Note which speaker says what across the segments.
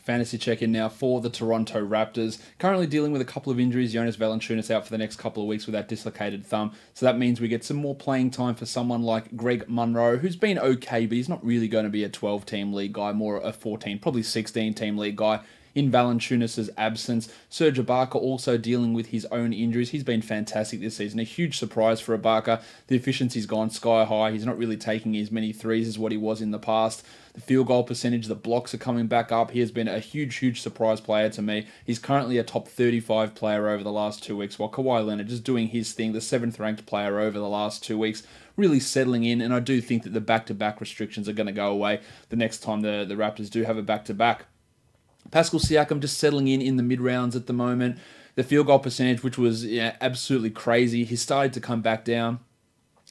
Speaker 1: Fantasy check-in now for the Toronto Raptors. Currently dealing with a couple of injuries. Jonas Valanciunas out for the next couple of weeks with that dislocated thumb. So that means we get some more playing time for someone like Greg Monroe, who's been okay, but he's not really going to be a 12-team league guy, more a 14, probably 16-team league guy in Valanciunas' absence. Serge Ibaka also dealing with his own injuries. He's been fantastic this season. A huge surprise for Ibaka. The efficiency's gone sky high. He's not really taking as many threes as what he was in the past. The field goal percentage, the blocks are coming back up. He has been a huge surprise player to me. He's currently a top 35 player over the last 2 weeks, while Kawhi Leonard just doing his thing, the 7th ranked player over the last 2 weeks, really settling in. And I do think that the back-to-back restrictions are going to go away the next time the Raptors do have a back-to-back. Pascal Siakam just settling in the mid-rounds at the moment. The field goal percentage, which was absolutely crazy, he's started to come back down.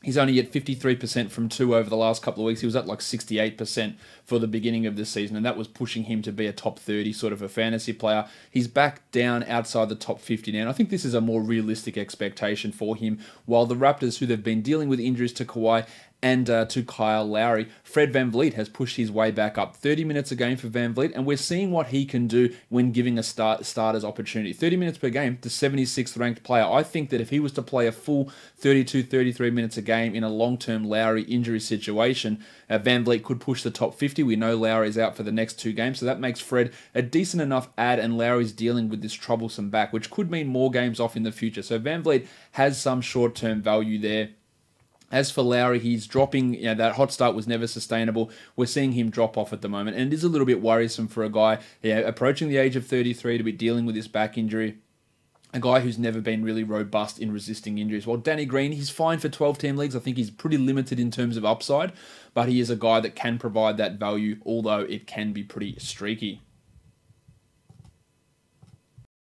Speaker 1: He's only at 53% from 2 over the last couple of weeks. He was at like 68% for the beginning of the season, and that was pushing him to be a top 30 sort of a fantasy player. He's back down outside the top 50 now, and I think this is a more realistic expectation for him. While the Raptors, who they've been dealing with injuries to Kawhi and to Kyle Lowry, Fred VanVleet has pushed his way back up. 30 minutes a game for VanVleet, and we're seeing what he can do when giving a starter's opportunity. 30 minutes per game, the 76th ranked player. I think that if he was to play a full 32, 33 minutes a game in a long-term Lowry injury situation, VanVleet could push the top 50. We know Lowry's out for the next 2 games, so that makes Fred a decent enough add, and Lowry's dealing with this troublesome back, which could mean more games off in the future. So VanVleet has some short-term value there. As for Lowry, he's dropping. That hot start was never sustainable. We're seeing him drop off at the moment, and it is a little bit worrisome for a guy approaching the age of 33 to be dealing with this back injury. A guy who's never been really robust in resisting injuries. While Danny Green, he's fine for 12-team leagues. I think he's pretty limited in terms of upside, but he is a guy that can provide that value, although it can be pretty streaky.